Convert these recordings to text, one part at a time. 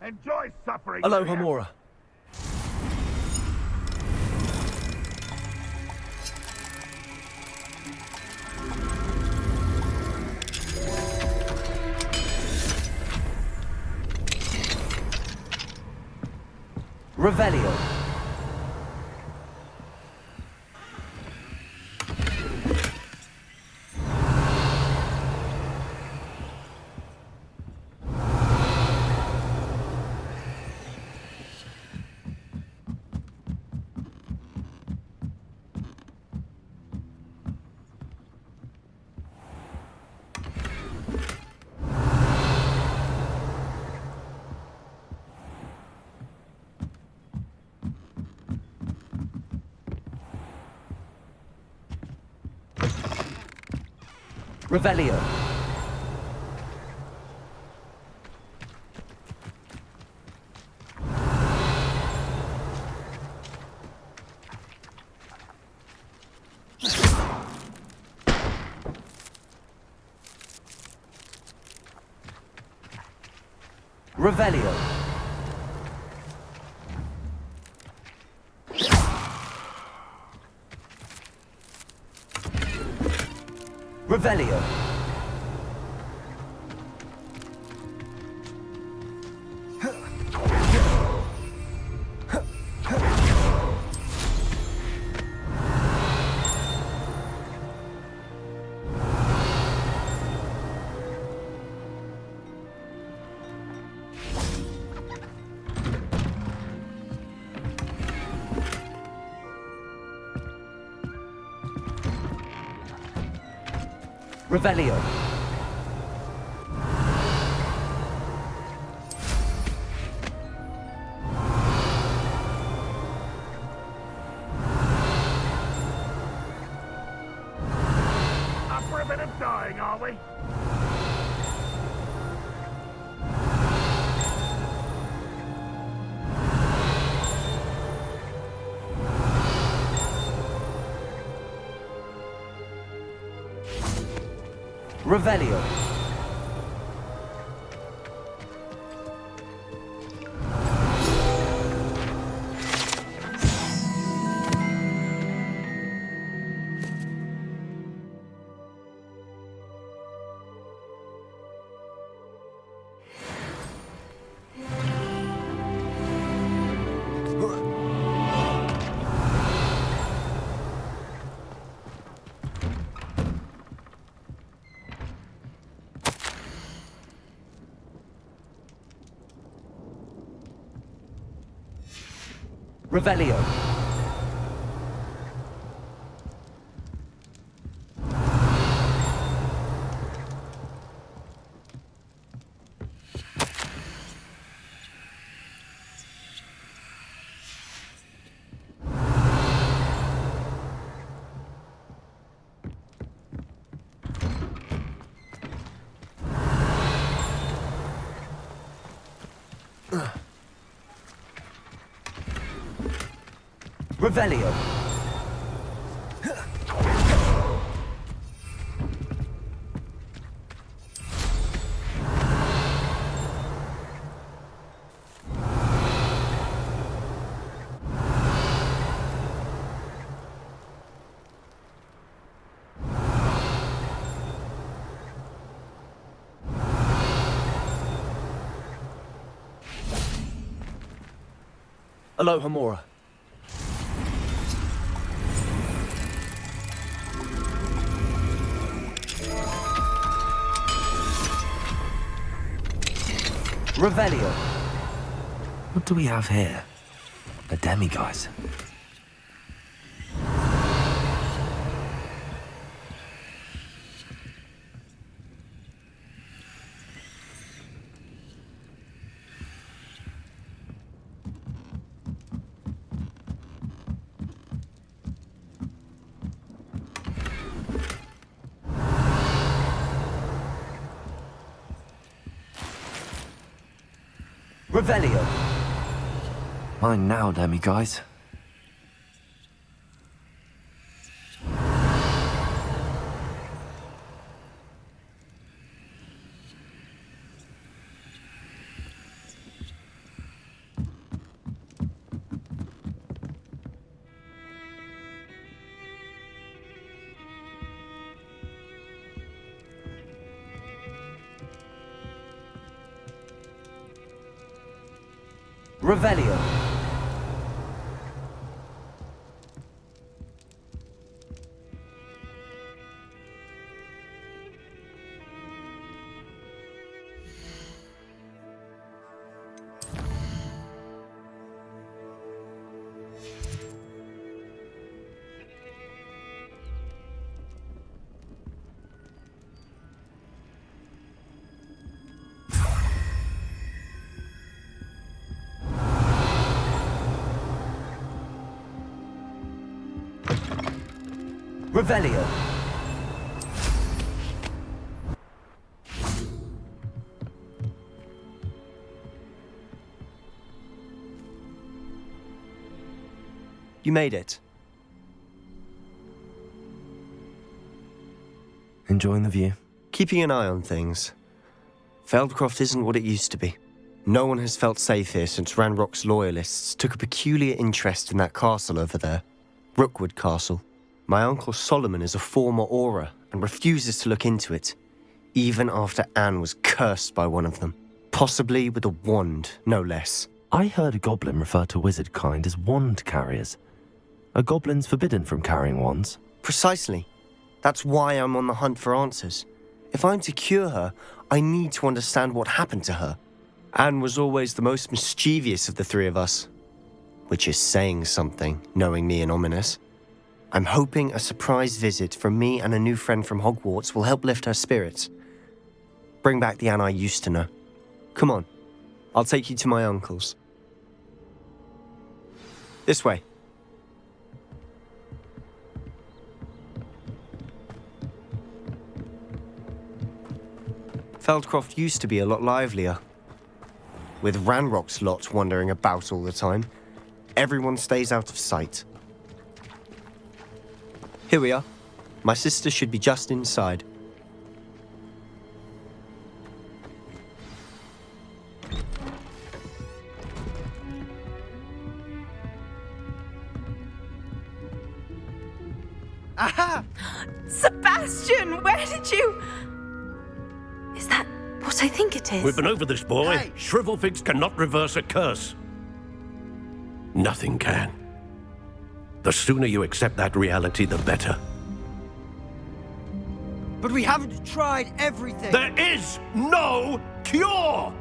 Enjoy suffering. Aloha Mora. Revelio. Revelio. Revelio. Revelio. Revelio. Up for a bit of dying, are we? Revelio. Revelio. Revelio. Aloha Mora. Revelio. What do we have here? A demiguise. Revelio. Mine now, demiguise. Revelio. Revelio. You made it. Enjoying the view? Keeping an eye on things. Feldcroft isn't what it used to be. No one has felt safe here since Ranrock's loyalists took a peculiar interest in that castle over there. Rookwood Castle. My uncle Solomon is a former Auror and refuses to look into it, even after Anne was cursed by one of them. Possibly with a wand, no less. I heard a goblin refer to wizard kind as wand carriers. Are goblins forbidden from carrying wands? Precisely. That's why I'm on the hunt for answers. If I'm to cure her, I need to understand what happened to her. Anne was always the most mischievous of the three of us. Which is saying something, knowing me and Ominous. I'm hoping a surprise visit from me and a new friend from Hogwarts will help lift her spirits. Bring back the Anne I used to know. Come on, I'll take you to my uncle's. This way. Feldcroft used to be a lot livelier. With Ranrock's lot wandering about all the time, everyone stays out of sight. Here we are. My sister should be just inside. Aha! Sebastian, where did you... Is that what I think it is? We've been over this, boy. Hey. Shrivelfigs cannot reverse a curse. Nothing can. The sooner you accept that reality, the better. But we haven't tried everything. There is no cure!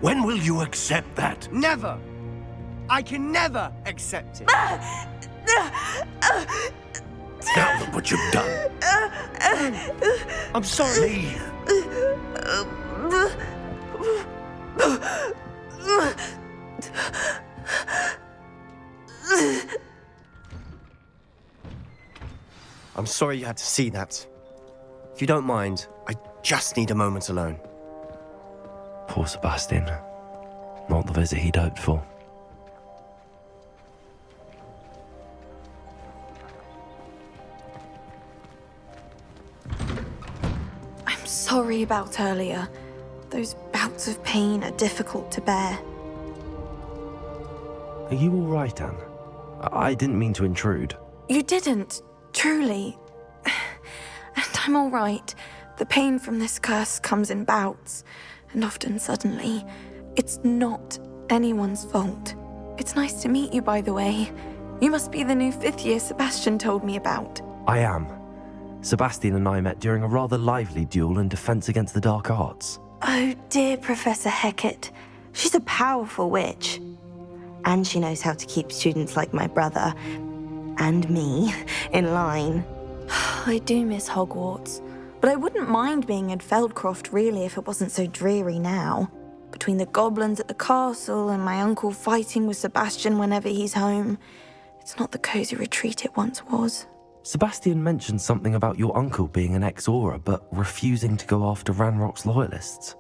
When will you accept that? Never. I can never accept it. Now look what you've done. I'm sorry. Leave. I'm sorry you had to see that. If you don't mind, I just need a moment alone. Poor Sebastian. Not the visit he'd hoped for. I'm sorry about earlier. Those bouts of pain are difficult to bear. Are you all right, Anne? I didn't mean to intrude. You didn't, truly. And I'm all right. The pain from this curse comes in bouts, and often suddenly. It's not anyone's fault. It's nice to meet you, by the way. You must be the new 5th year Sebastian told me about. I am. Sebastian and I met during a rather lively duel in Defense Against the Dark Arts. Oh, dear Professor Hecat. She's a powerful witch. And she knows how to keep students like my brother, and me, in line. I do miss Hogwarts, but I wouldn't mind being in Feldcroft, really, if it wasn't so dreary now. Between the goblins at the castle and my uncle fighting with Sebastian whenever he's home, it's not the cozy retreat it once was. Sebastian mentioned something about your uncle being an ex-Auror, but refusing to go after Ranrock's loyalists.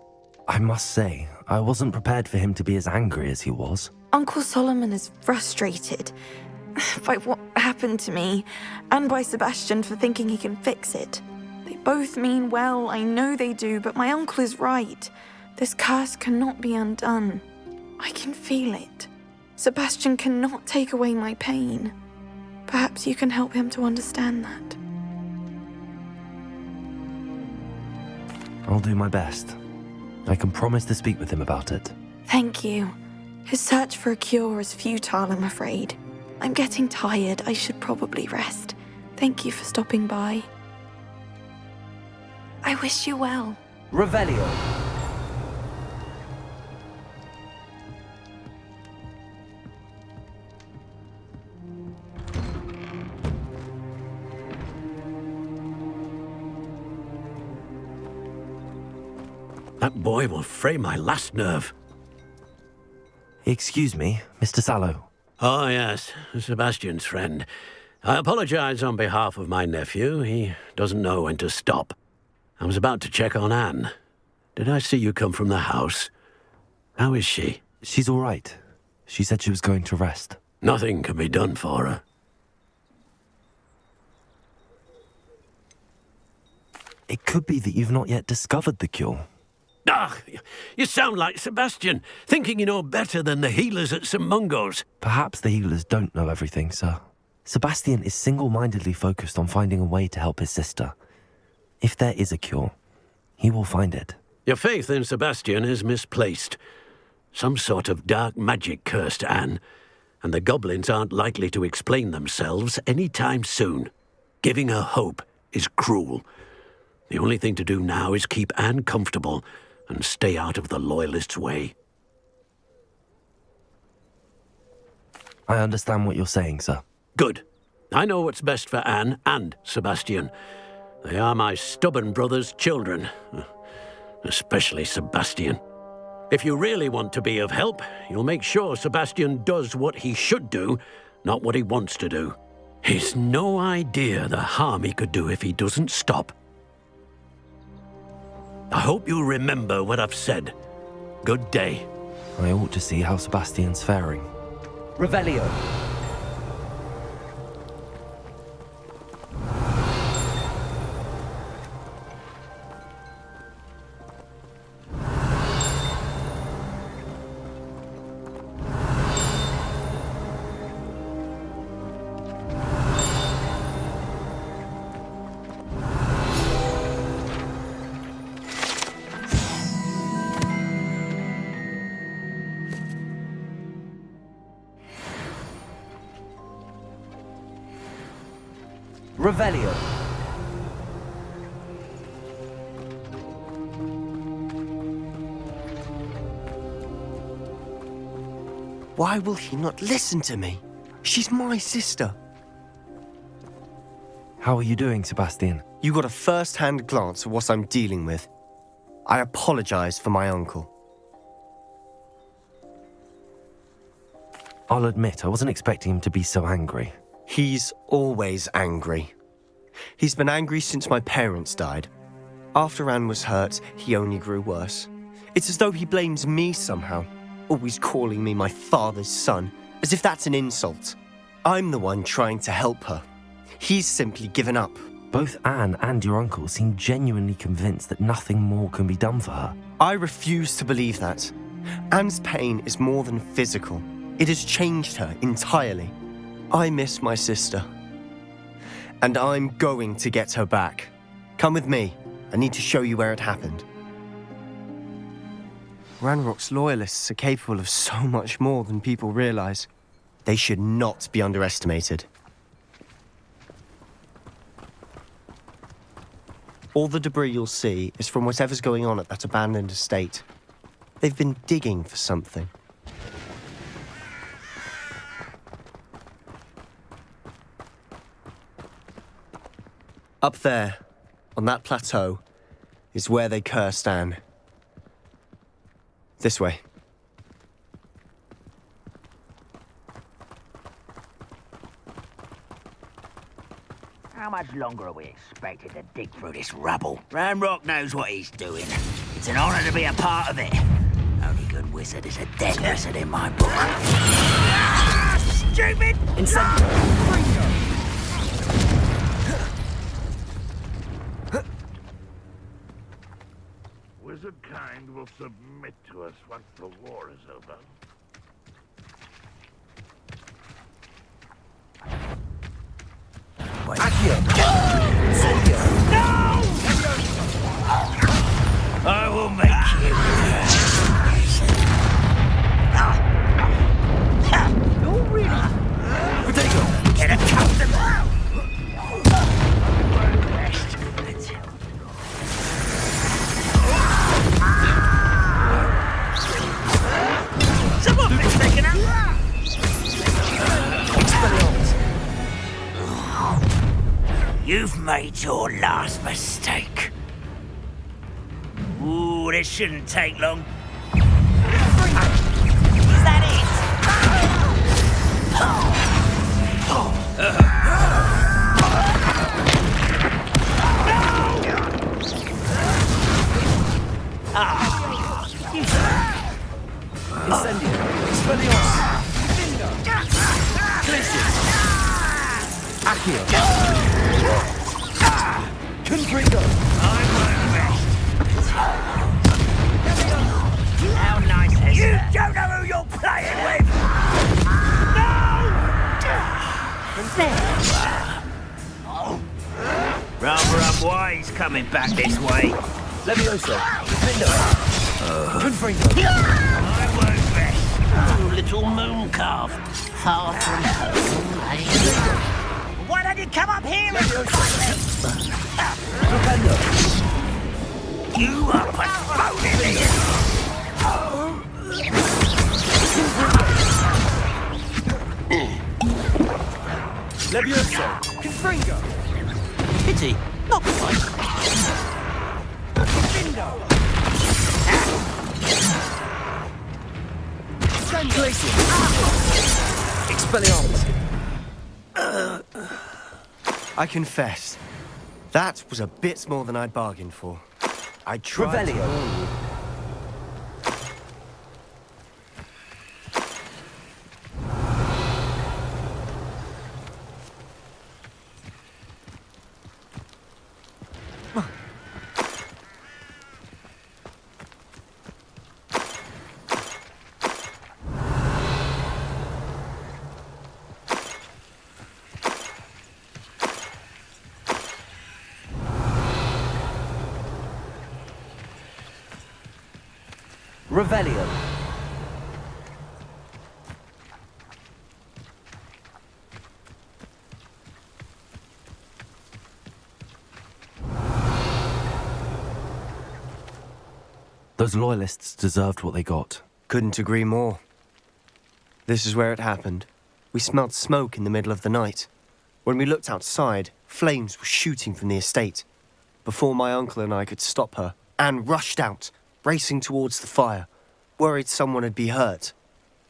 I must say, I wasn't prepared for him to be as angry as he was. Uncle Solomon is frustrated by what happened to me, and by Sebastian for thinking he can fix it. They both mean well, I know they do, but my uncle is right. This curse cannot be undone. I can feel it. Sebastian cannot take away my pain. Perhaps you can help him to understand that. I'll do my best. I can promise to speak with him about it. Thank you. His search for a cure is futile, I'm afraid. I'm getting tired. I should probably rest. Thank you for stopping by. I wish you well. Revelio. That boy will fray my last nerve. Excuse me, Mr. Sallow. Oh, yes, Sebastian's friend. I apologize on behalf of my nephew. He doesn't know when to stop. I was about to check on Anne. Did I see you come from the house? How is she? She's all right. She said she was going to rest. Nothing can be done for her. It could be that you've not yet discovered the cure. Ah, you sound like Sebastian, thinking you know better than the healers at St. Mungo's. Perhaps the healers don't know everything, sir. Sebastian is single-mindedly focused on finding a way to help his sister. If there is a cure, he will find it. Your faith in Sebastian is misplaced. Some sort of dark magic cursed Anne, and the goblins aren't likely to explain themselves any time soon. Giving her hope is cruel. The only thing to do now is keep Anne comfortable and stay out of the Loyalists' way. I understand what you're saying, sir. Good. I know what's best for Anne and Sebastian. They are my stubborn brother's children. Especially Sebastian. If you really want to be of help, you'll make sure Sebastian does what he should do, not what he wants to do. He's no idea the harm he could do if he doesn't stop. I hope you'll remember what I've said. Good day. I ought to see how Sebastian's faring. Revelio. Revelio. Why will he not listen to me? She's my sister. How are you doing, Sebastian? You got a first-hand glance at what I'm dealing with. I apologize for my uncle. I'll admit, I wasn't expecting him to be so angry. He's always angry. He's been angry since my parents died. After Anne was hurt, he only grew worse. It's as though he blames me somehow, always calling me my father's son, as if that's an insult. I'm the one trying to help her. He's simply given up. Both Anne and your uncle seem genuinely convinced that nothing more can be done for her. I refuse to believe that. Anne's pain is more than physical. It has changed her entirely. I miss my sister. And I'm going to get her back. Come with me. I need to show you where it happened. Ranrock's loyalists are capable of so much more than people realize. They should not be underestimated. All the debris you'll see is from whatever's going on at that abandoned estate. They've been digging for something. Up there, on that plateau, is where they cursed Anne. This way. How much longer are we expected to dig through this rubble? Ranrock knows what he's doing. It's an honor to be a part of it. Only good wizard is a dead wizard in my book. Stupid! Wizard kind will submit to us once the war is over. I will make you. You've made your last mistake. Ooh, this shouldn't take long. Is that Incendio. Expelliarmus. Glacius. Accio. Confringo. How nice is you that? Don't know who you're playing with! No! Rather unwise coming back this way. Levioso. Vindo. Confringo. I won't rest. Oh, little moon calf. Far from home, eh? Why don't you come up here and Propendo. You are postponing me! Levioso. Confringo. Pity, not quite. Vindo. Glacius. Expelliarmus. I confess, that was a bit more than I'd bargained for. I tried to Revelio. warn you. Revelio. Those loyalists deserved what they got. Couldn't agree more. This is where it happened. We smelled smoke in the middle of the night. When we looked outside, flames were shooting from the estate. Before my uncle and I could stop her, Anne rushed out, racing towards the fire, worried someone had been hurt.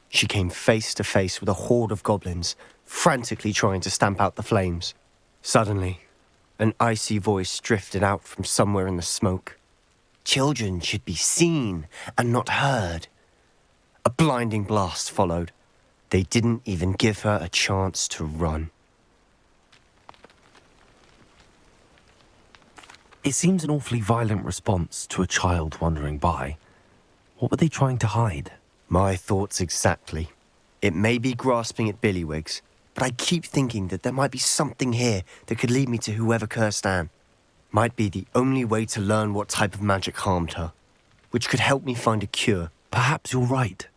She came face to face with a horde of goblins, frantically trying to stamp out the flames. Suddenly, an icy voice drifted out from somewhere in the smoke. Children should be seen and not heard. A blinding blast followed. They didn't even give her a chance to run. It seems an awfully violent response to a child wandering by. What were they trying to hide? My thoughts exactly. It may be grasping at Billywigs, but I keep thinking that there might be something here that could lead me to whoever cursed Anne. Might be the only way to learn what type of magic harmed her, which could help me find a cure. Perhaps you're right.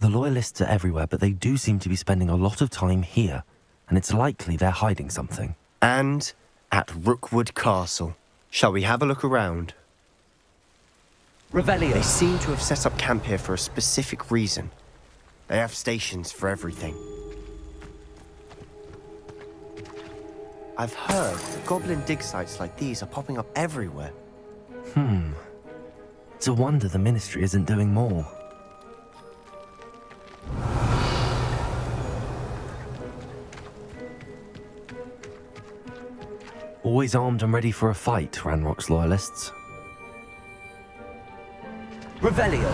The loyalists are everywhere, but they do seem to be spending a lot of time here, and it's likely they're hiding something. And at Rookwood Castle. Shall we have a look around? Revelio. They seem to have set up camp here for a specific reason. They have stations for everything. I've heard goblin dig sites like these are popping up everywhere. It's a wonder the Ministry isn't doing more. Always armed and ready for a fight, Ranrock's loyalists. Revelio.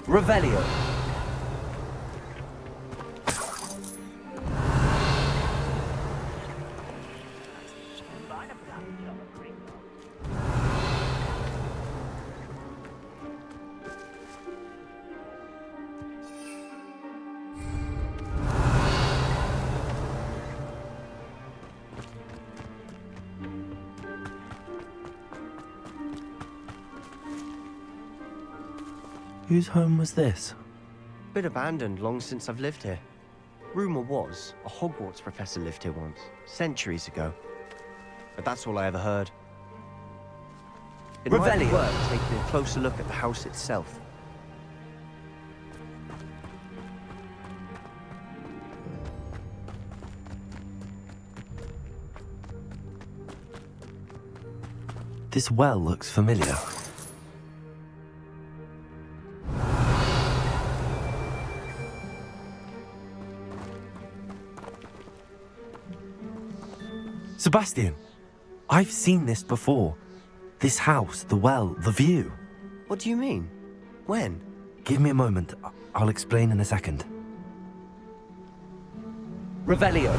Revelio. Whose home was this? Been abandoned long since I've lived here. Rumour was a Hogwarts professor lived here once, centuries ago. But that's all I ever heard. It might be Revelio. worth taking a closer look at the house itself. This well looks familiar. Sebastian, I've seen this before. This house, the well, the view. What do you mean? When? Give me a moment. I'll explain in a second. Revelio.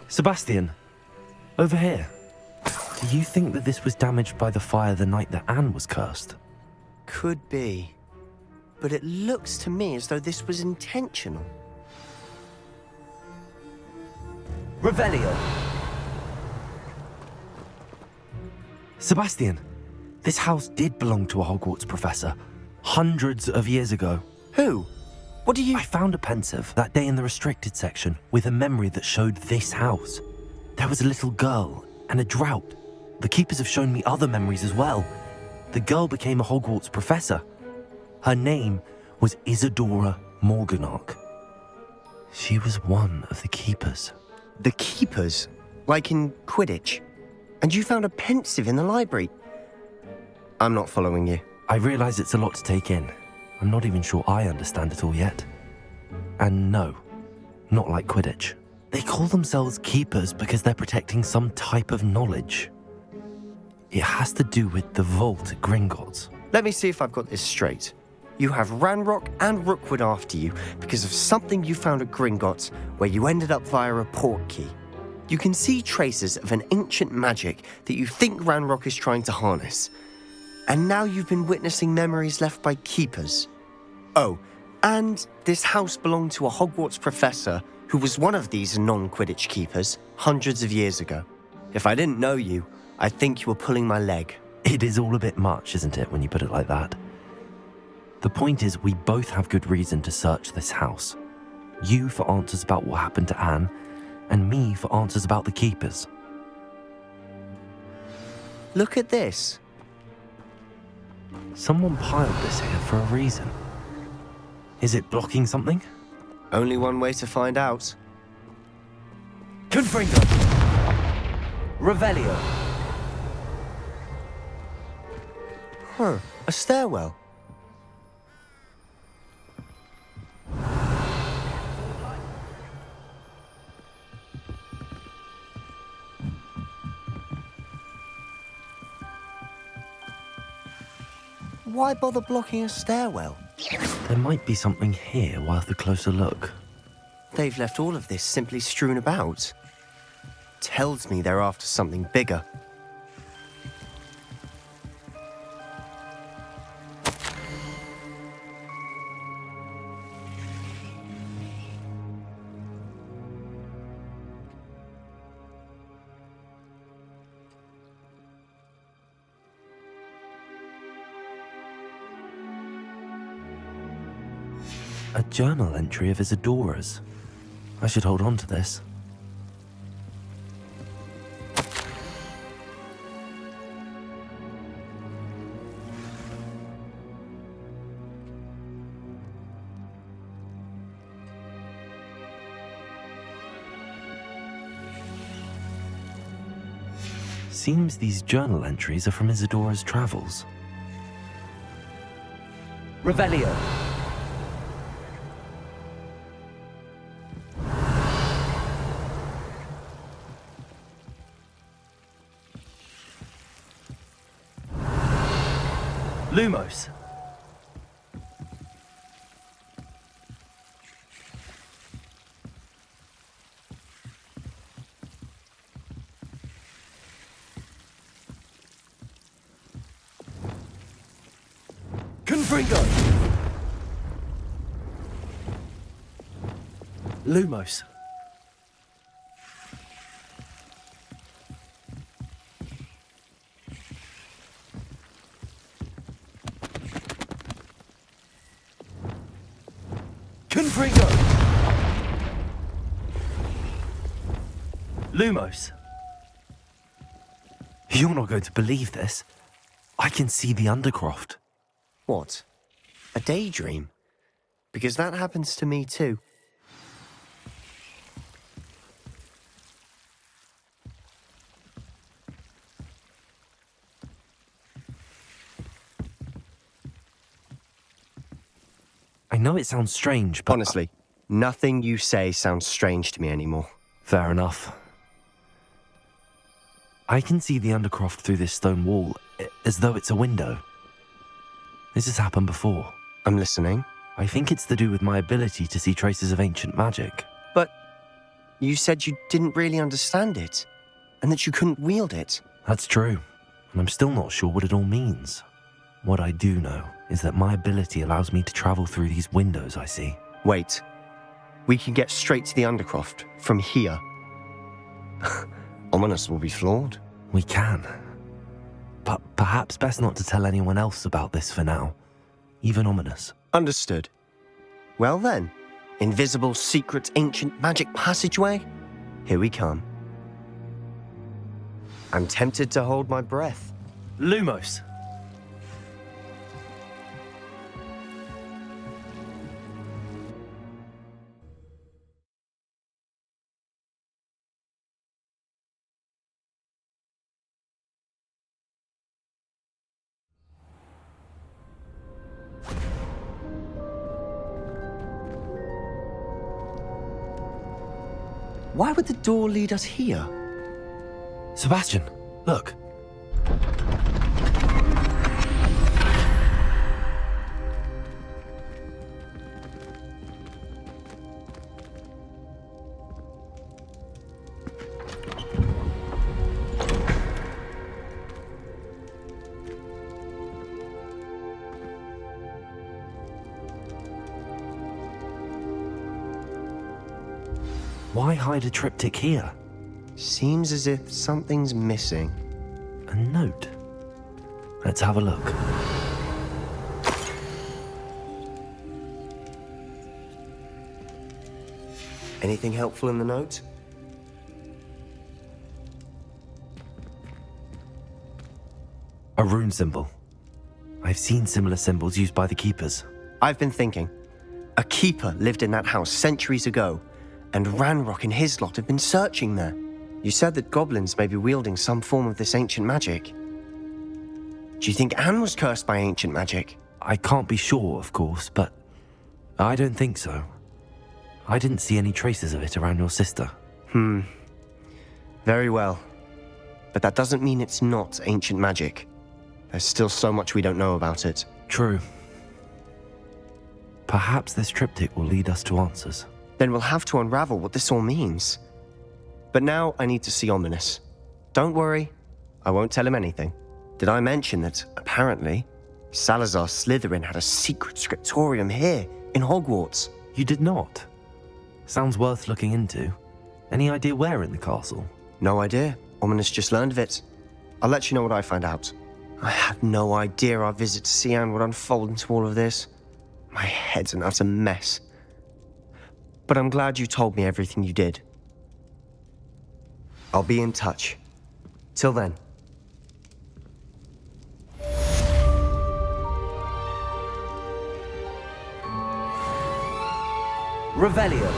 Sebastian, over here. Do you think that this was damaged by the fire the night that Anne was cursed? Could be. But it looks to me as though this was intentional. Revelio. Sebastian, this house did belong to a Hogwarts professor, hundreds of years ago. Who? What do you... I found a pensive that day in the restricted section with a memory that showed this house. There was a little girl and a drought. The keepers have shown me other memories as well. The girl became a Hogwarts professor. Her name was Isadora Morganach. She was one of the keepers. The keepers? Like in Quidditch? And you found a pensive in the library? I'm not following you. I realize it's a lot to take in. I'm not even sure I understand it all yet. And no, not like Quidditch. They call themselves keepers because they're protecting some type of knowledge. It has to do with the vault at Gringotts. Let me see if I've got this straight. You have Ranrock and Rookwood after you because of something you found at Gringotts where you ended up via a portkey. You can see traces of an ancient magic that you think Ranrock is trying to harness. And now you've been witnessing memories left by keepers. Oh, and this house belonged to a Hogwarts professor who was one of these non-Quidditch keepers hundreds of years ago. If I didn't know you, I'd think you were pulling my leg. It is all a bit much, isn't it, when you put it like that? The point is, we both have good reason to search this house. You for answers about what happened to Anne, and me for answers about the keepers. Look at this. Someone piled this here for a reason. Is it blocking something? Only one way to find out. Confringo. Revelio. Huh, a stairwell. Why bother blocking a stairwell? There might be something here worth a closer look. They've left all of this simply strewn about. Tells me they're after something bigger. A journal entry of Isadora's. I should hold on to this. Seems these journal entries are from Isadora's travels. Revelio. Lumos. Confringo! Lumos. Confringo! Lumos. You're not going to believe this. I can see the Undercroft. What? A daydream? Because that happens to me too. I know it sounds strange, but... Honestly, nothing you say sounds strange to me anymore. Fair enough. I can see the Undercroft through this stone wall, as though it's a window. This has happened before. I'm listening. I think it's to do with my ability to see traces of ancient magic. But you said you didn't really understand it, and that you couldn't wield it. That's true, and I'm still not sure what it all means. What I do know is that my ability allows me to travel through these windows I see. Wait. We can get straight to the Undercroft from here. Ominous will be flawed. We can. But perhaps best not to tell anyone else about this for now. Even Ominous. Understood. Well then, invisible, secret, ancient magic passageway? Here we come. I'm tempted to hold my breath. Lumos! Why would the door lead us here? Sebastian, look. Why hide a triptych here? Seems as if something's missing. A note. Let's have a look. Anything helpful in the note? A rune symbol. I've seen similar symbols used by the keepers. I've been thinking. A keeper lived in that house centuries ago, and Ranrock and his lot have been searching there. You said that goblins may be wielding some form of this ancient magic. Do you think Anne was cursed by ancient magic? I can't be sure, of course, but I don't think so. I didn't see any traces of it around your sister. Very well. But that doesn't mean it's not ancient magic. There's still so much we don't know about it. True. Perhaps this triptych will lead us to answers. Then we'll have to unravel what this all means. But now I need to see Ominous. Don't worry, I won't tell him anything. Did I mention that, apparently, Salazar Slytherin had a secret scriptorium here in Hogwarts? You did not? Sounds worth looking into. Any idea where in the castle? No idea. Ominous just learned of it. I'll let you know what I find out. I had no idea our visit to Cian would unfold into all of this. My head's an utter mess. But I'm glad you told me everything you did. I'll be in touch. Till then. Revelio.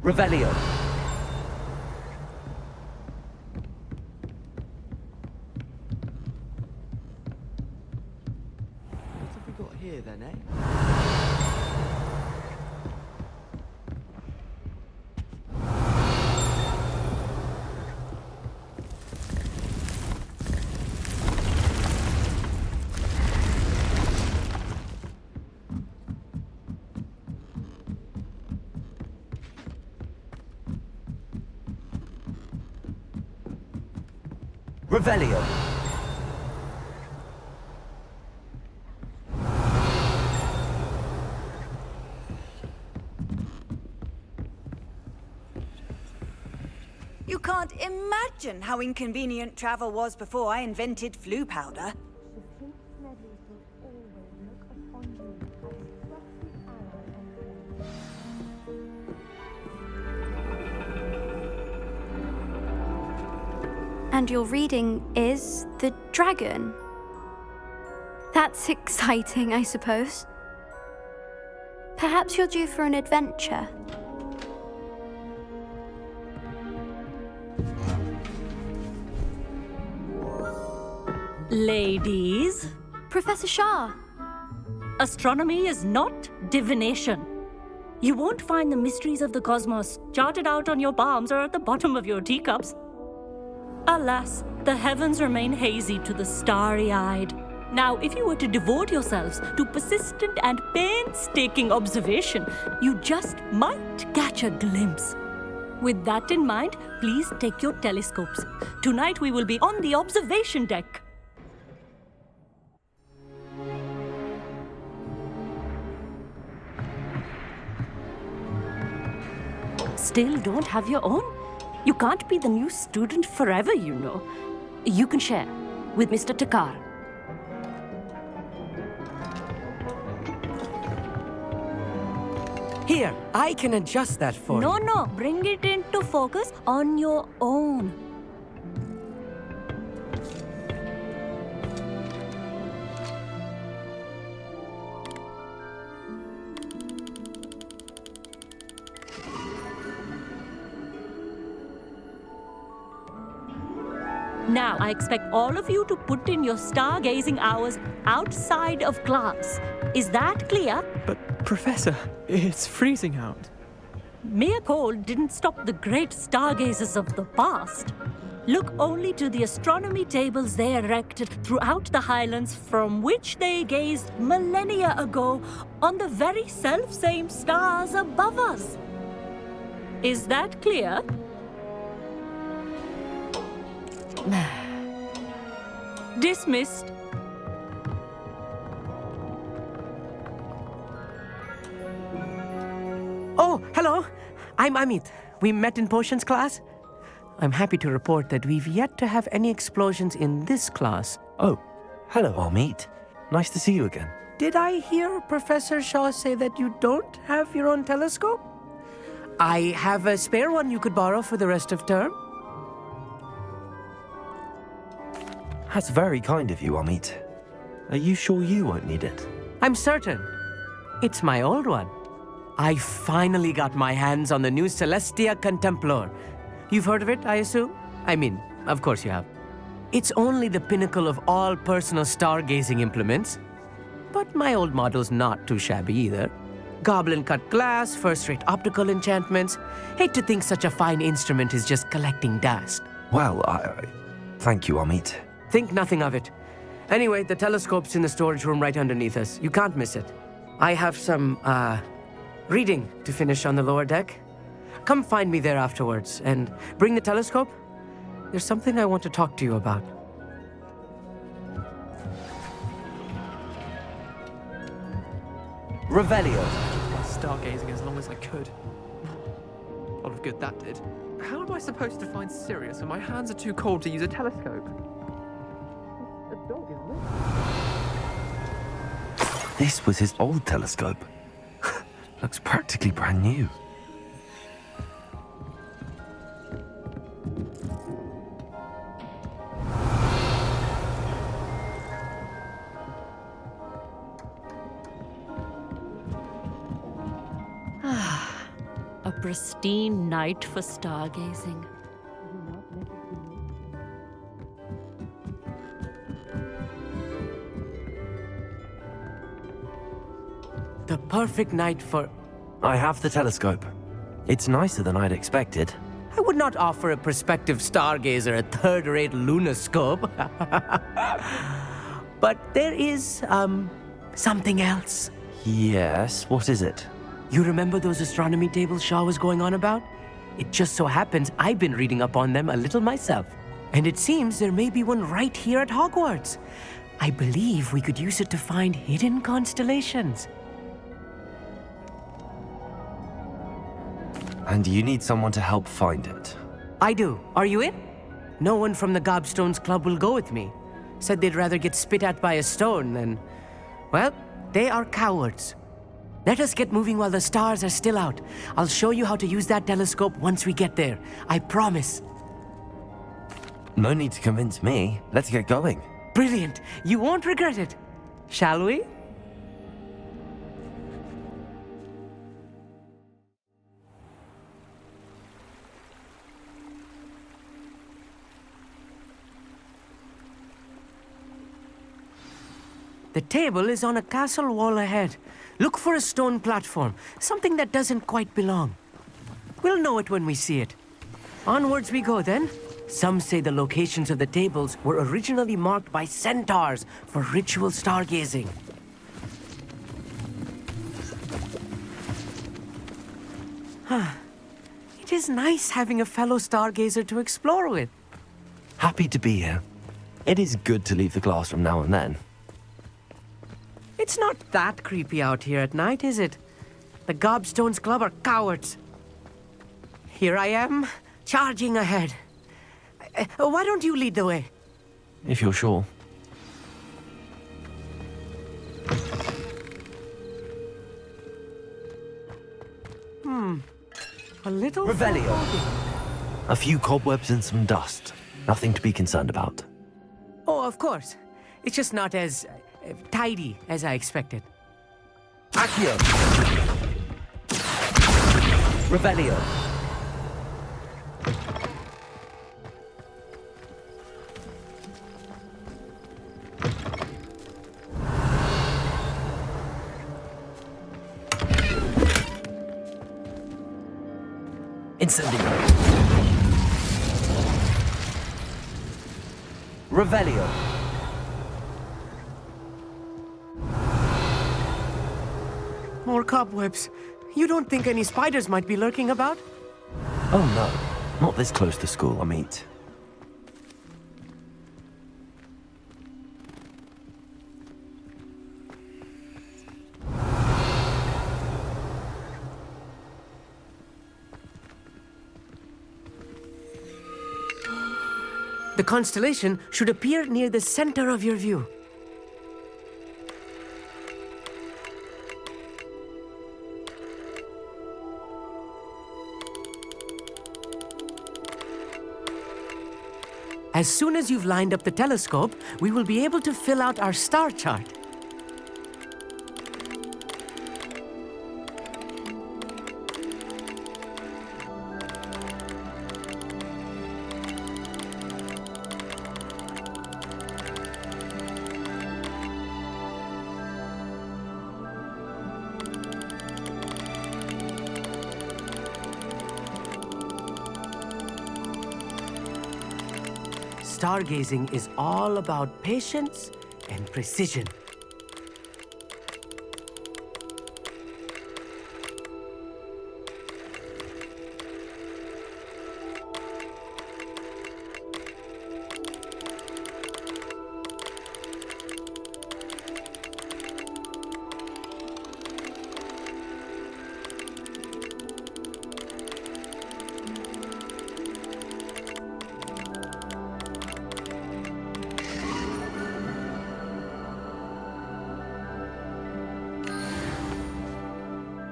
Revelio. What have we got here then, eh? Revelio. You can't imagine how inconvenient travel was before I invented flu powder. And your reading is the dragon. That's exciting, I suppose. Perhaps you're due for an adventure. Ladies, Professor Shah. astronomy is not divination. You won't find the mysteries of the cosmos charted out on your palms or at the bottom of your teacups. Alas, the heavens remain hazy to the starry-eyed. Now, if you were to devote yourselves to persistent and painstaking observation, you just might catch a glimpse. With that in mind, please take your telescopes. Tonight we will be on the observation deck. Still don't have your own? You can't be the new student forever, you know. You can share with Mr. Takar. Here, I can adjust that for you. No, bring it into focus on your own. Now, I expect all of you to put in your stargazing hours outside of class. Is that clear? But, Professor, it's freezing out. Mere cold didn't stop the great stargazers of the past. Look only to the astronomy tables they erected throughout the highlands from which they gazed millennia ago on the very self-same stars above us. Is that clear? Dismissed. Oh, hello. I'm Amit. We met in potions class. I'm happy to report that we've yet to have any explosions in this class. Oh, hello, Amit. Nice to see you again. Did I hear Professor Shaw say that you don't have your own telescope? I have a spare one you could borrow for the rest of term. That's very kind of you, Amit. Are you sure you won't need it? I'm certain. It's my old one. I finally got my hands on the new Celestia Contemplar. You've heard of it, I assume? I mean, of course you have. It's only the pinnacle of all personal stargazing implements. But my old model's not too shabby either. Goblin-cut glass, first-rate optical enchantments. Hate to think such a fine instrument is just collecting dust. Well, thank you, Amit. Think nothing of it. Anyway, the telescope's in the storage room right underneath us. You can't miss it. I have some, reading to finish on the lower deck. Come find me there afterwards, and bring the telescope. There's something I want to talk to you about. Revelio. Stargazing as long as I could. A lot of good that did. How am I supposed to find Sirius when my hands are too cold to use a telescope? A dog, isn't it? This was his old telescope. Looks practically brand new. A pristine night for stargazing. The perfect night for... I have the telescope. It's nicer than I'd expected. I would not offer a prospective stargazer a third-rate lunoscope. But there is, something else. Yes, what is it? You remember those astronomy tables Shaw was going on about? It just so happens I've been reading up on them a little myself. And it seems there may be one right here at Hogwarts. I believe we could use it to find hidden constellations. And you need someone to help find it. I do. Are you in? No one from the Gobstones Club will go with me. Said they'd rather get spit at by a stone than... Well, they are cowards. Let us get moving while the stars are still out. I'll show you how to use that telescope once we get there. I promise. No need to convince me. Let's get going. Brilliant. You won't regret it. Shall we? The table is on a castle wall ahead. Look for a stone platform, something that doesn't quite belong. We'll know it when we see it. Onwards we go then. Some say the locations of the tables were originally marked by centaurs for ritual stargazing. It is nice having a fellow stargazer to explore with. Happy to be here. It is good to leave the classroom now and then. It's not that creepy out here at night, is it? The Gobstones Club are cowards. Here I am, charging ahead. Why don't you lead the way? If you're sure. A little... Revelio. A few cobwebs and some dust. Nothing to be concerned about. Oh, of course. It's just not as tidy as I expected. Accio. Revelio. Incendio. Revelio. More cobwebs. You don't think any spiders might be lurking about? Oh no, not this close to school, I mean. The constellation should appear near the center of your view. As soon as you've lined up the telescope, we will be able to fill out our star chart. Stargazing is all about patience and precision.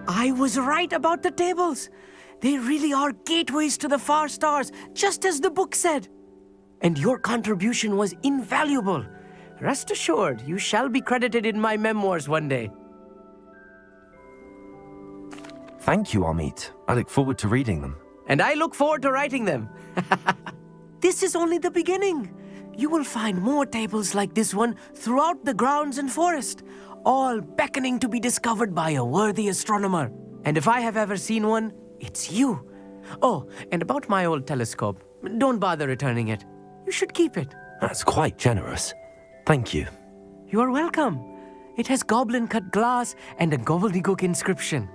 I was right about the tables. They really are gateways to the far stars, just as the book said. And your contribution was invaluable. Rest assured, you shall be credited in my memoirs one day. Thank you, Amit. I look forward to reading them. And I look forward to writing them. This is only the beginning. You will find more tables like this one throughout the grounds and forest, all beckoning to be discovered by a worthy astronomer. And if I have ever seen one, it's you. Oh, and about my old telescope, don't bother returning it. You should keep it. That's quite generous. Thank you. You are welcome. It has goblin-cut glass and a gobbledygook inscription.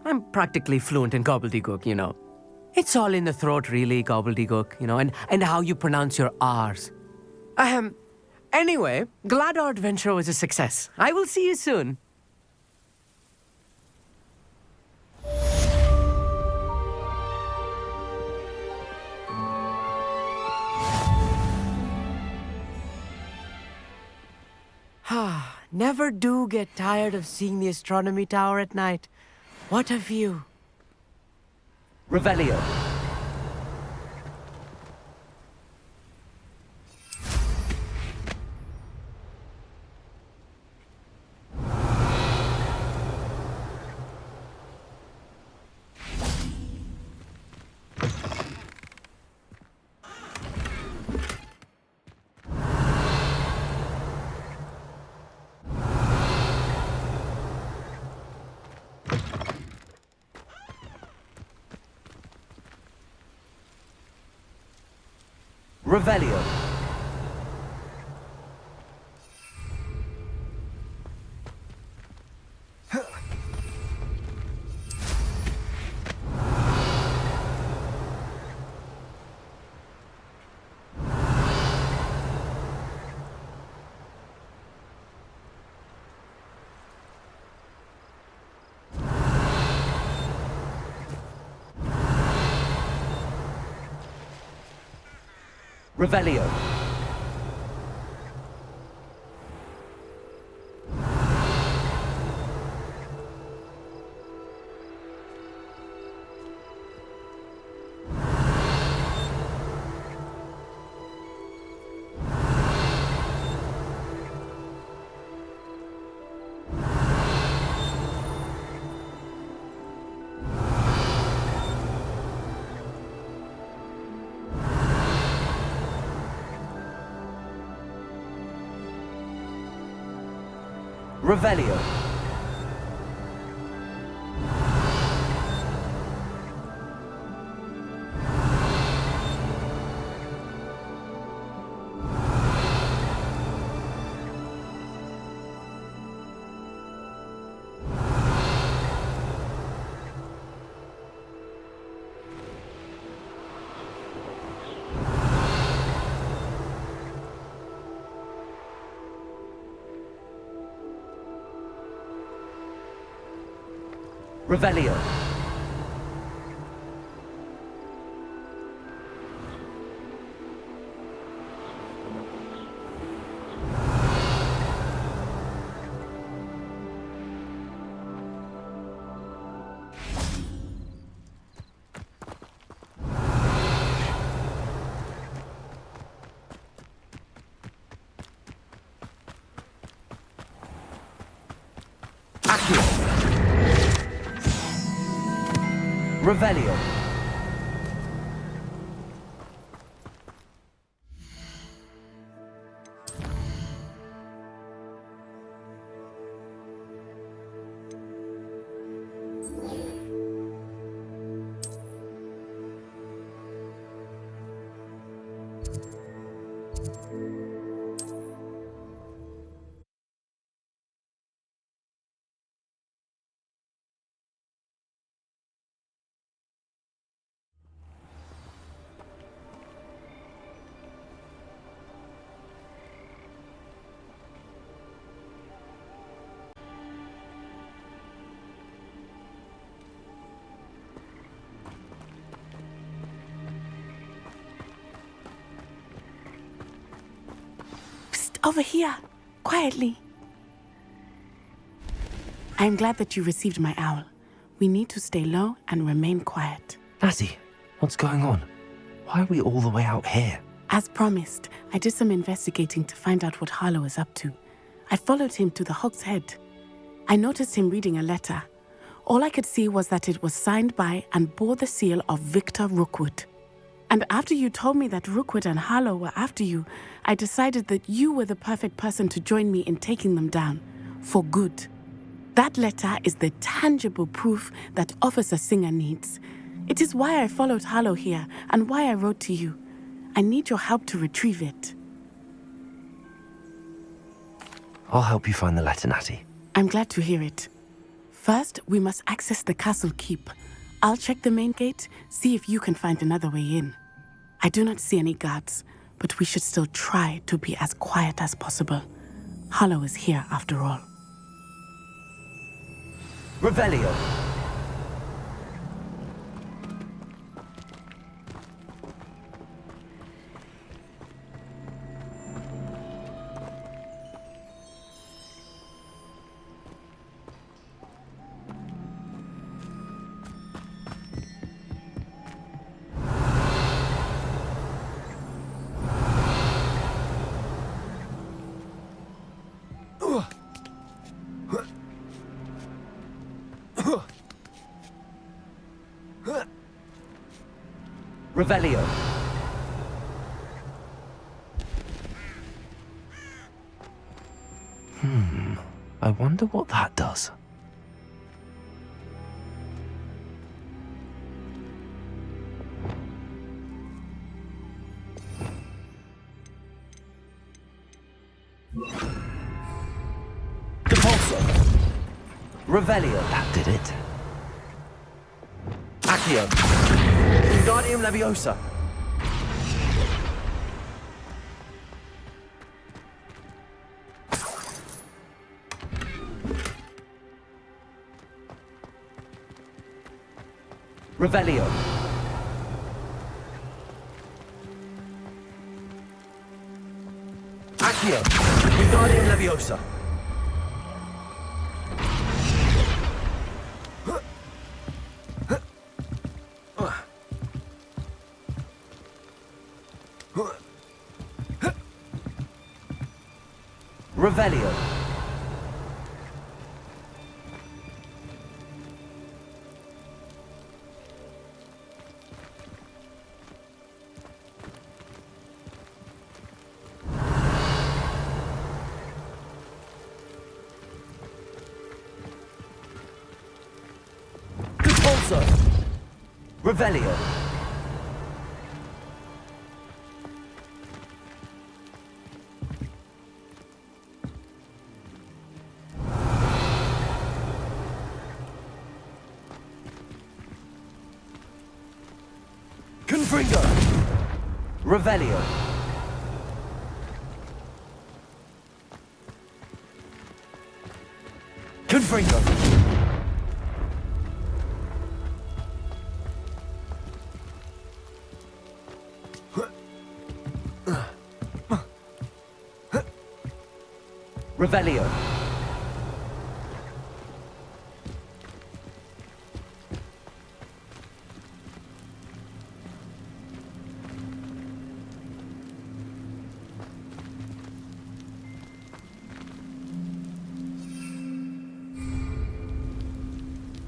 I'm practically fluent in gobbledygook, you know. It's all in the throat, really, gobbledygook, you know, and how you pronounce your R's. Anyway, glad our adventure was a success. I will see you soon. Never do get tired of seeing the astronomy tower at night. What a view. Revelio. Revelio. Revelio. Revelio. Revelio. Revelio. Over here, quietly. I'm glad that you received my owl. We need to stay low and remain quiet. Lassie, what's going on? Why are we all the way out here? As promised, I did some investigating to find out what Harlow is up to. I followed him to the Hog's Head. I noticed him reading a letter. All I could see was that it was signed by and bore the seal of Victor Rookwood. And after you told me that Rookwood and Harlow were after you, I decided that you were the perfect person to join me in taking them down, for good. That letter is the tangible proof that Officer Singer needs. It is why I followed Harlow here and why I wrote to you. I need your help to retrieve it. I'll help you find the letter, Natty. I'm glad to hear it. First, we must access the castle keep. I'll check the main gate, see if you can find another way in. I do not see any guards, but we should still try to be as quiet as possible. Harlow is here after all. Revelio. Revelio. I wonder what that does. Depulso. Revelio. That did it. Accio. Wingardium Leviosa. Revelio. Accio. Wingardium Leviosa. Revelio. Depulso. Revelio. Confringo. Revelio. Confringo. Revelio.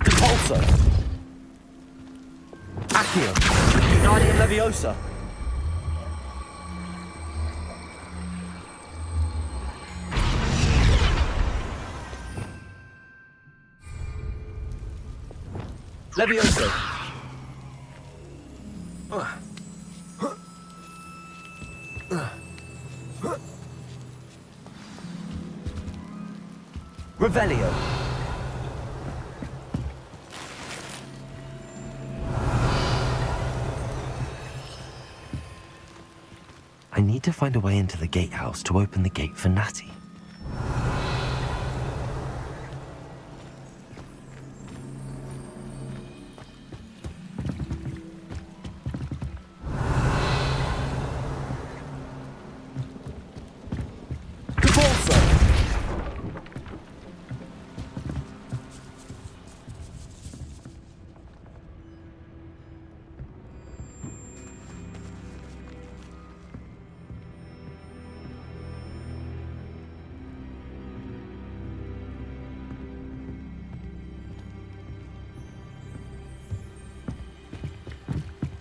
Depulso. Accio. Wingardium Leviosa. Leviosa. Revelio. I need to find a way into the gatehouse to open the gate for Natty.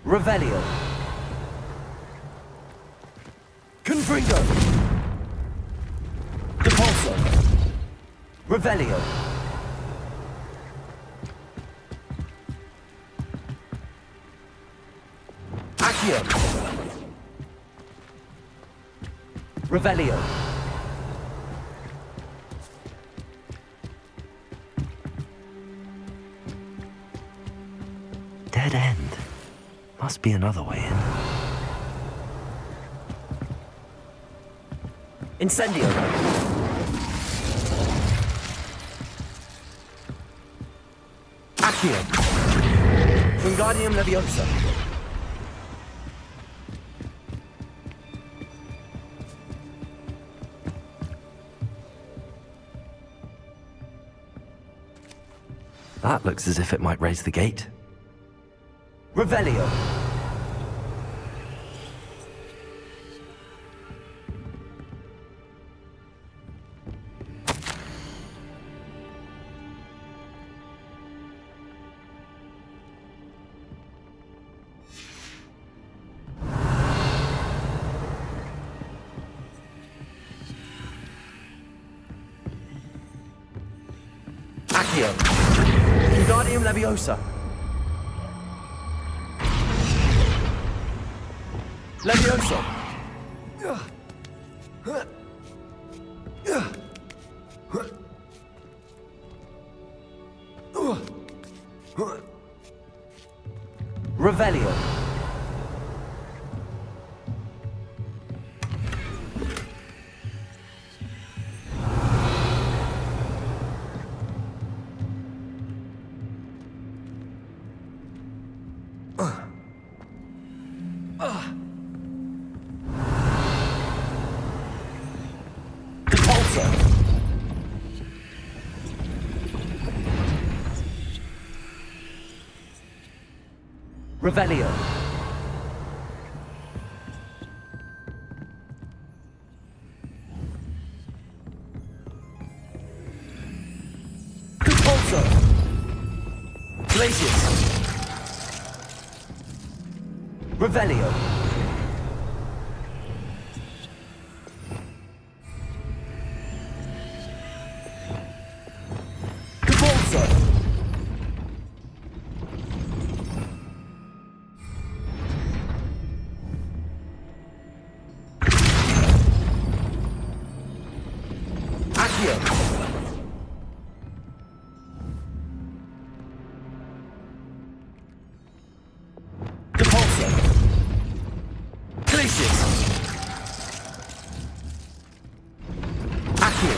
Revelio. Confringo. Depulso. Revelio. Accio. Revelio. Dead end. Must be another way in. Incendio. Accio. Wingardium Leviosa. That looks as if it might raise the gate. Revelio. Accio. Wingardium Leviosa. Levioso. Revelio. Revelio. Compulso. Glacius. Revelio. Compulso. Accio. Depulso. Glacius. Accio.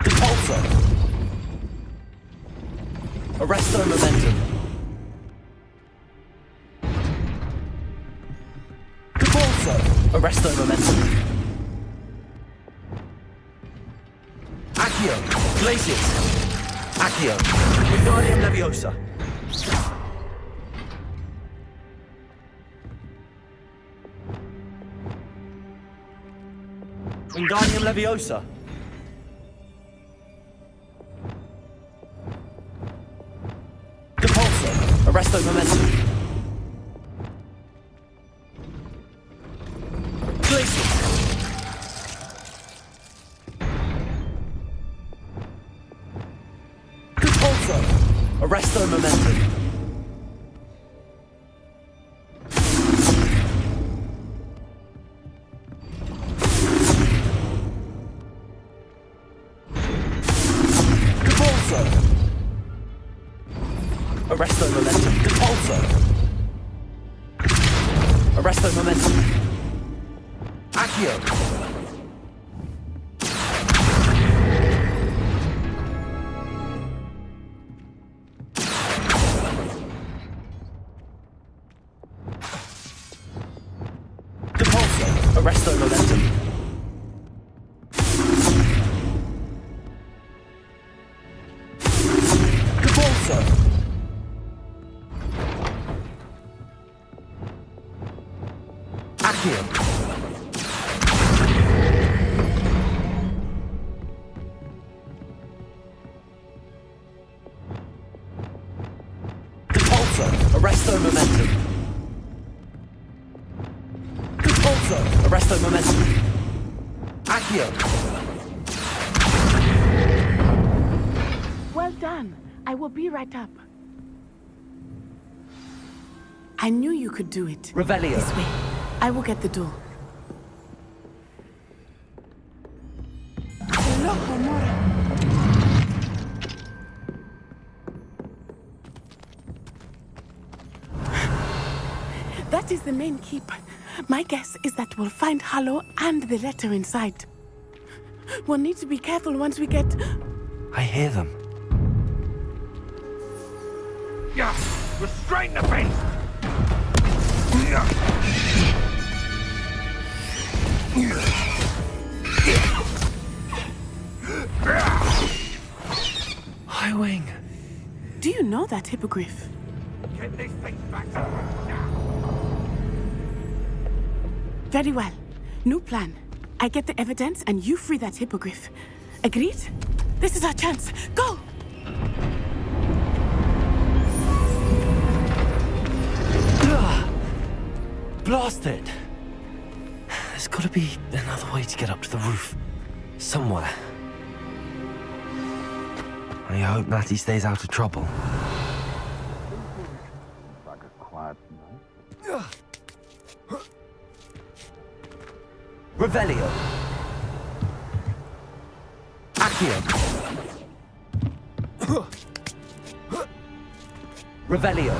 Depulso. Arresto Momentum. Depulso. Arresto Momentum. Accio. Glacius. Accio. Wingardium Leviosa. Wingardium Leviosa. Depulso. Arresto Momentum. Glacius. Depulso. Arresto Momentum. Depulso. Arresto Momentum. Depulso. Arresto Momentum. Accio. Depulso. Arresto Momentum. Depulso. Depulso, arrest their momentum. Depulso, arrest their momentum. Accio. Well done. I will be right up. I knew you could do it. Revelio. This way. I will get the door. That is the main keep. My guess is that we'll find Hallow and the letter inside. We'll need to be careful once we get... I hear them. Yeah, restrain the beast! High Wing. Do you know that hippogriff? Get this thing back. Very well. New plan. I get the evidence and you free that hippogriff. Agreed? This is our chance. Go! Blast it! There's gotta be another way to get up to the roof. Somewhere. I hope Natty stays out of trouble. Like a quiet night. Revelio. Accio. Revelio.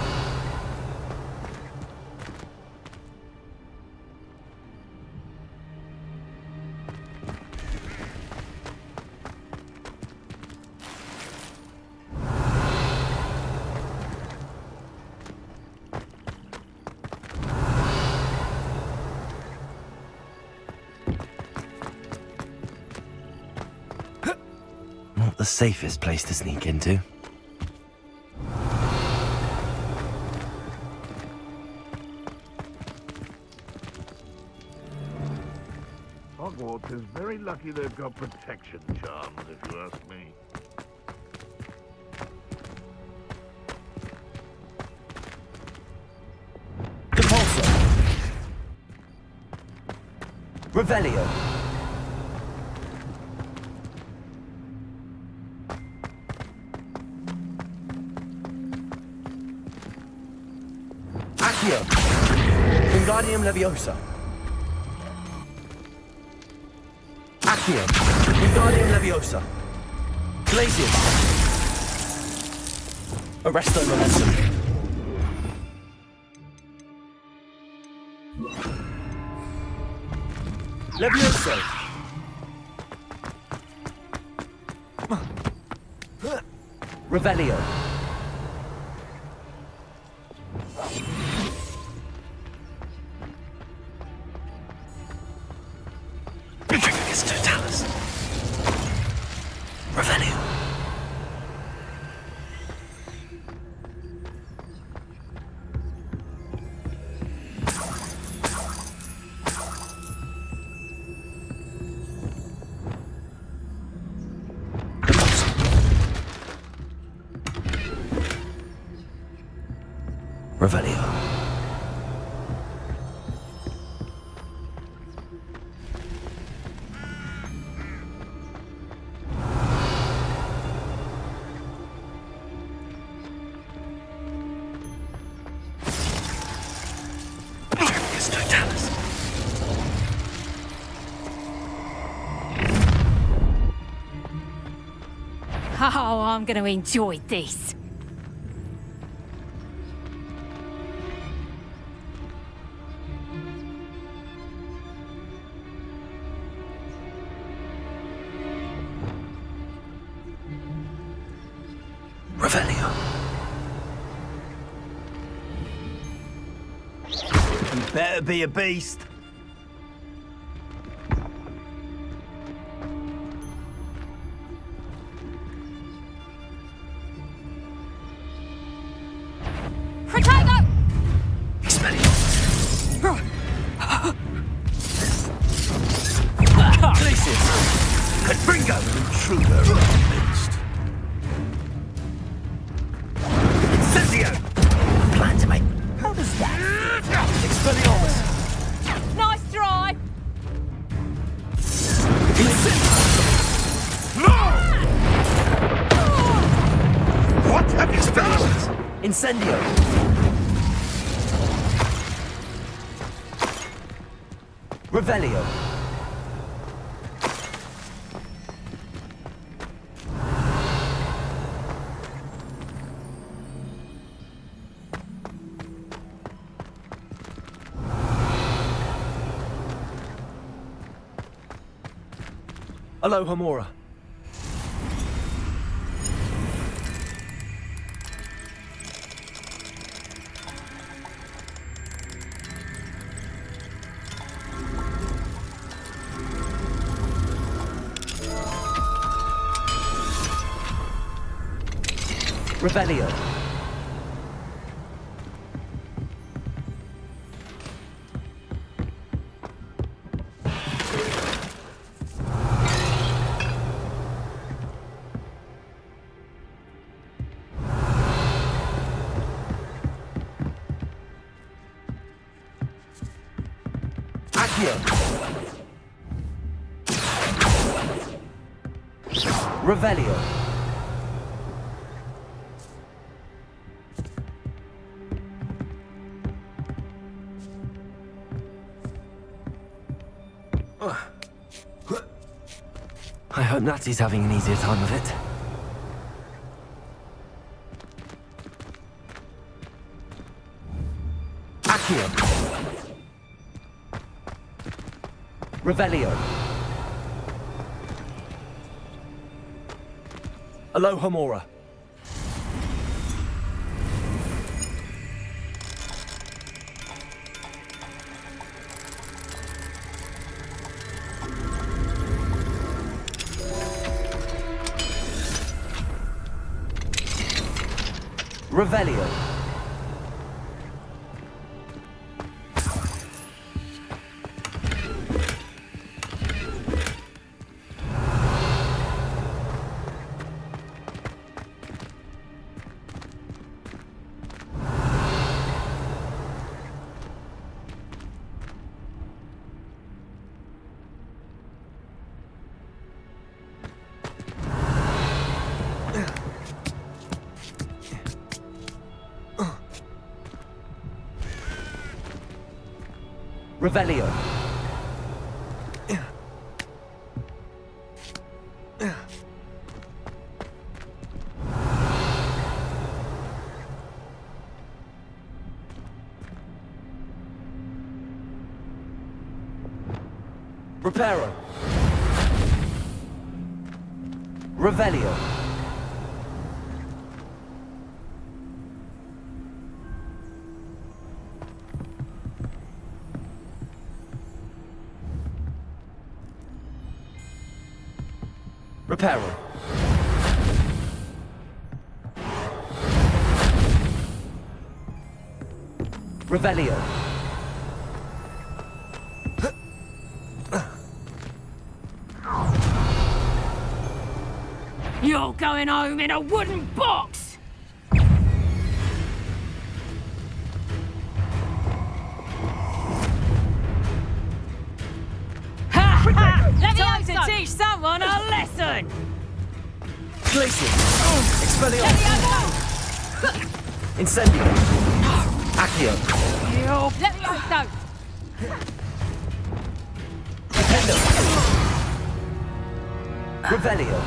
Not the safest place to sneak into. Hogwarts is very lucky they've got protection charms, if you ask me. Depulso. Revelio. Accio. Wingardium Leviosa. Accio. Wingardium Leviosa. Glacius. Arresto Momentum. Levioso. Revelio. It's Totalis. Revelio. Revelio. It's Totalis. Oh, I'm going to enjoy this. Revelio. You better be a beast. Protego! Expelliarmus. Glacius. Confringo. Intruder in our midst. Incendio. Incendio! Revelio! Aloha Mora. Revelio. Accio. Revelio. I hope Natty's having an easier time of it. Accio. Revelio. Aloha Mora. Revelio. Revelio. Reparo. Revelio. Reparo. Revelio. You're going home in a wooden box! Ha ha! Time to teach someone a lesson! Glacius. Expelliarmus. Incendio. Accio. Let me go! Dependo. Revelio.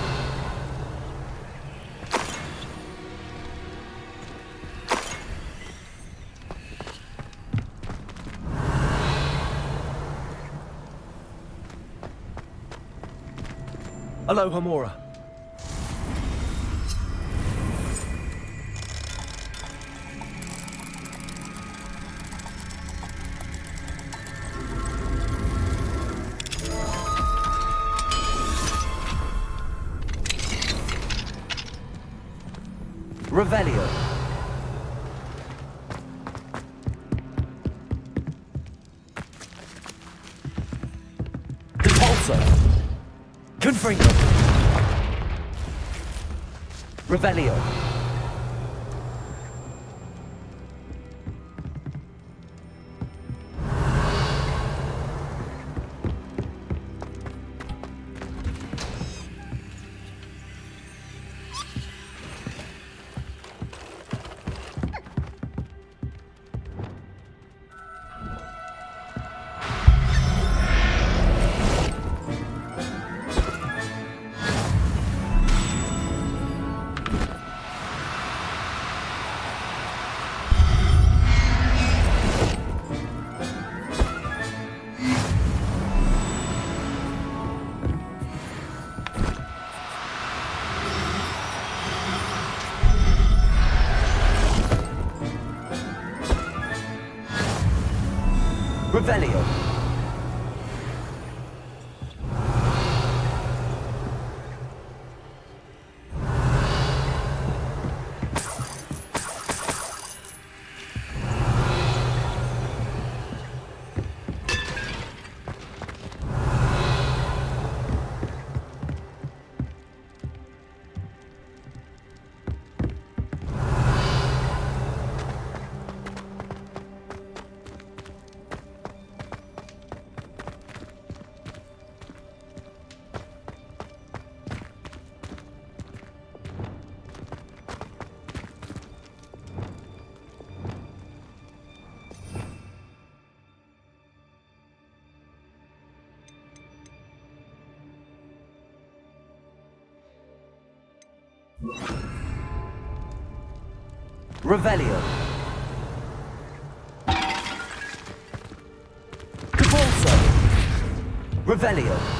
Aloha Mora. Revelio. Depulso. Confringo. Revelio. Revelio. Revelio. Cabalso. Revelio.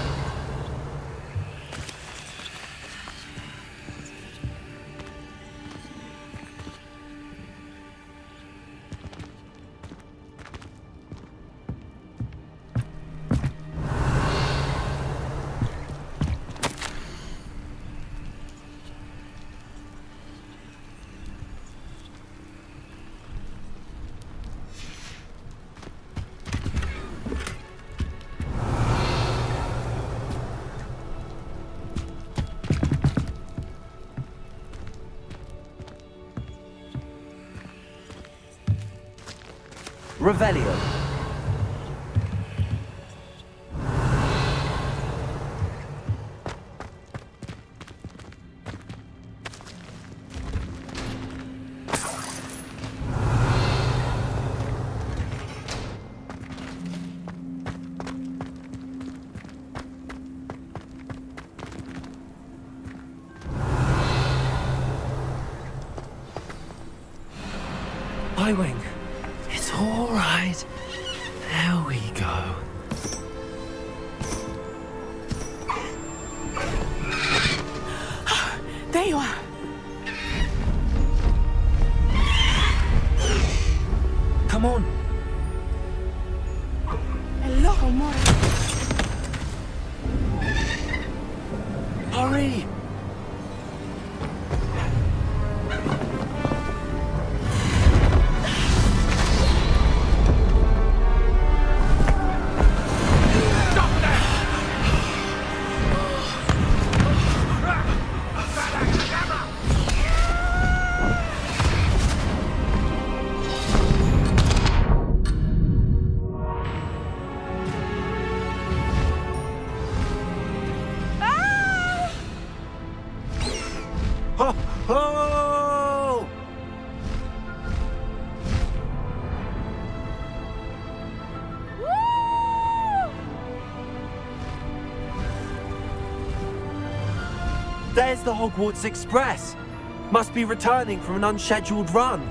Revelio. Highwing. It's all right. There we go. There you are. Come on. Hello, amore. Hurry. Oh! There's the Hogwarts Express. Must be returning from an unscheduled run.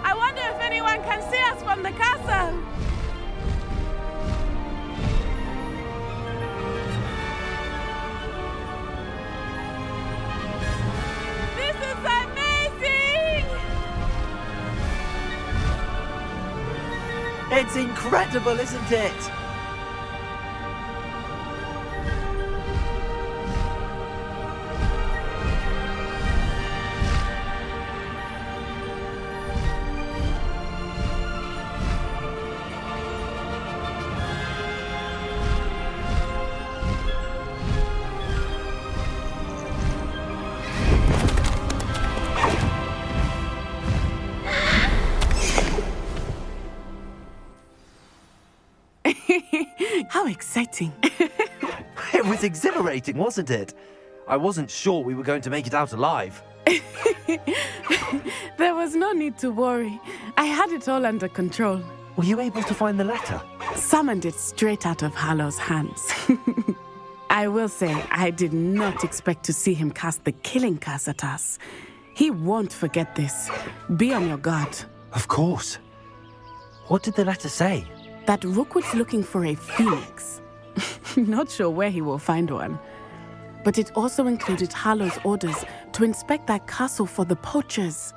I wonder if anyone can see us from the castle. This is amazing! It's incredible, isn't it? How exciting. It was exhilarating, wasn't it? I wasn't sure we were going to make it out alive. There was no need to worry. I had it all under control. Were you able to find the letter? Summoned it straight out of Hallow's hands. I will say, I did not expect to see him cast the killing curse at us. He won't forget this. Be on your guard. Of course. What did the letter say? That Rookwood's looking for a phoenix. Not sure where he will find one. But it also included Hallow's orders to inspect that castle for the poachers.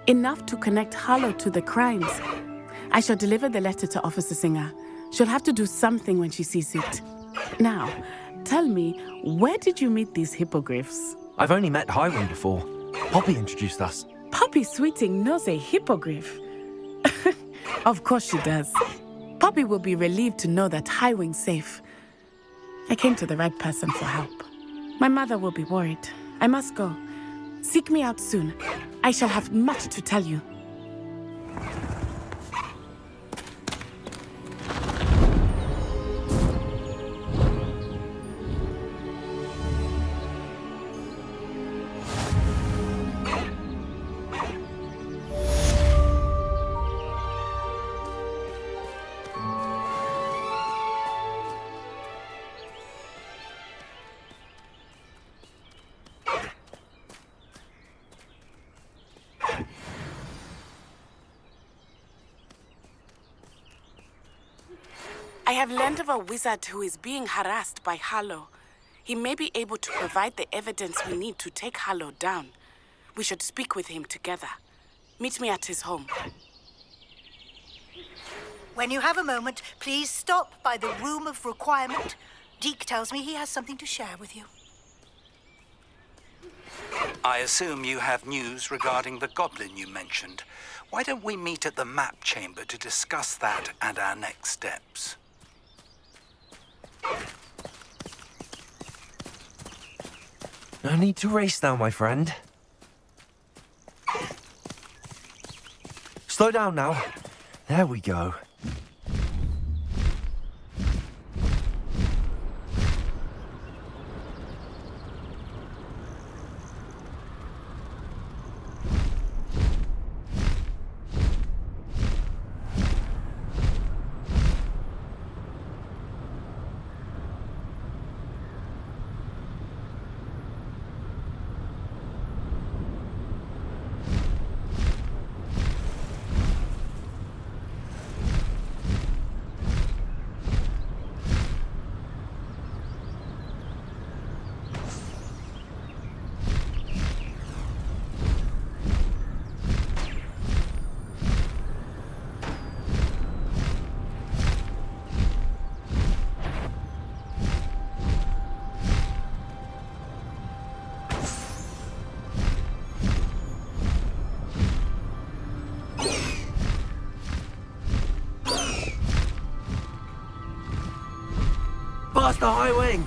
Enough to connect Hallow to the crimes. I shall deliver the letter to Officer Singer. She'll have to do something when she sees it. Now, tell me, where did you meet these hippogriffs? I've only met Highwing before. Poppy introduced us. Poppy Sweeting knows a hippogriff. Of course she does. Poppy will be relieved to know that Highwing's safe. I came to the right person for help. My mother will be worried. I must go. Seek me out soon. I shall have much to tell you. I have learned of a wizard who is being harassed by Hallow. He may be able to provide the evidence we need to take Hallow down. We should speak with him together. Meet me at his home. When you have a moment, please stop by the Room of Requirement. Deke tells me he has something to share with you. I assume you have news regarding the goblin you mentioned. Why don't we meet at the map chamber to discuss that and our next steps? No need to race now, my friend. Slow down now. There we go. Faster, Highwing!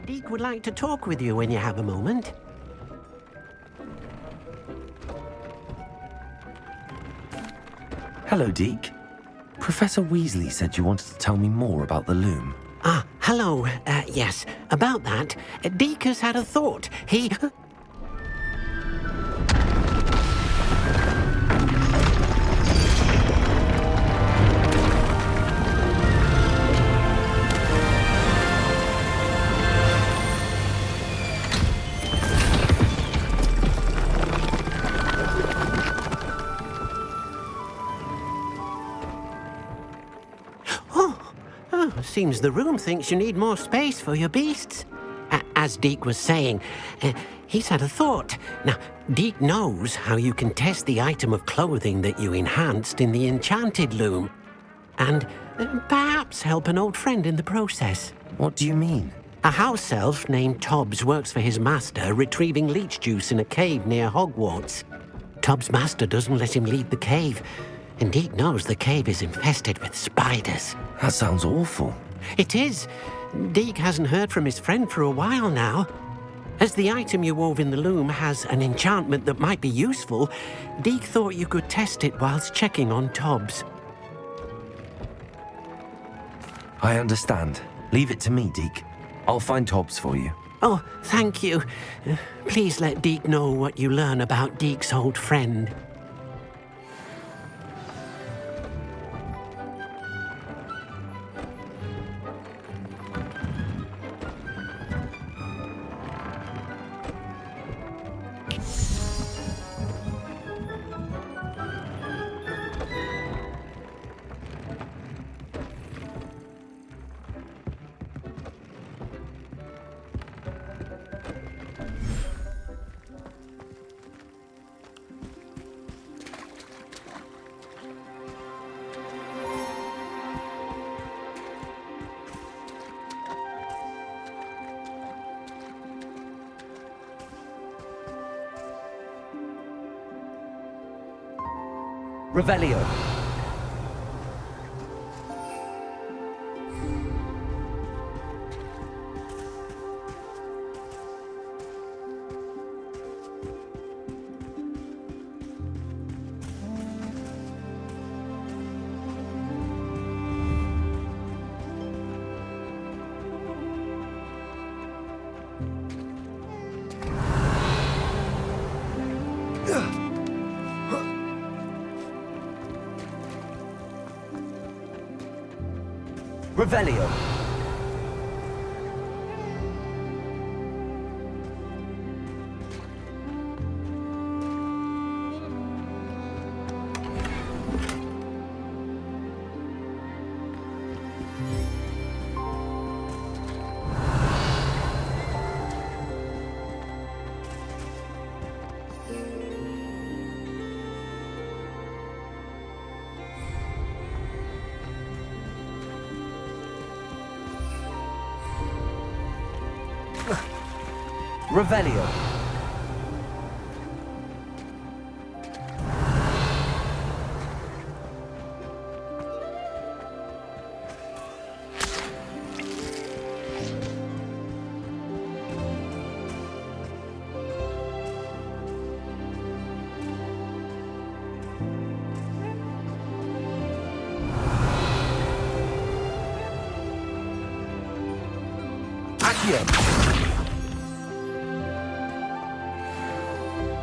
Deke would like to talk with you when you have a moment. Hello, Deke. Professor Weasley said you wanted to tell me more about the loom. Ah, hello. Yes, about that. Deke has had a thought. He... Seems the room thinks you need more space for your beasts. As Deke was saying, he's had a thought. Now, Deke knows how you can test the item of clothing that you enhanced in the enchanted loom. And perhaps help an old friend in the process. What do you mean? A house elf named Tobbs works for his master, retrieving leech juice in a cave near Hogwarts. Tobbs' master doesn't let him leave the cave, and Deke knows the cave is infested with spiders. That sounds awful. It is. Deke hasn't heard from his friend for a while now. As the item you wove in the loom has an enchantment that might be useful, Deke thought you could test it whilst checking on Tobbs. I understand. Leave it to me, Deke. I'll find Tobbs for you. Oh, thank you. Please let Deke know what you learn about Deke's old friend. Revelio. Revelio. Revelio. Accio.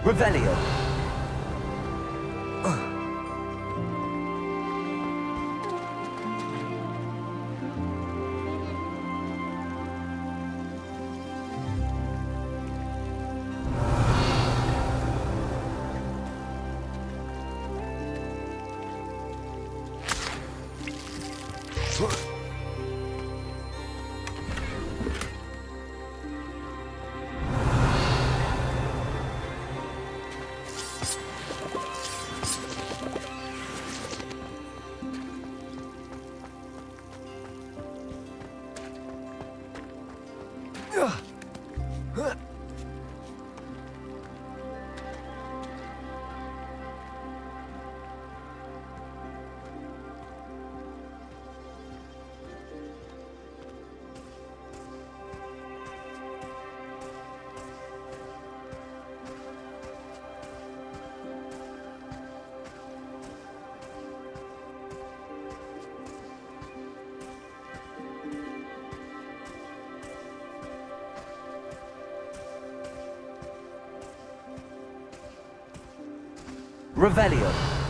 Revelio. Revelio.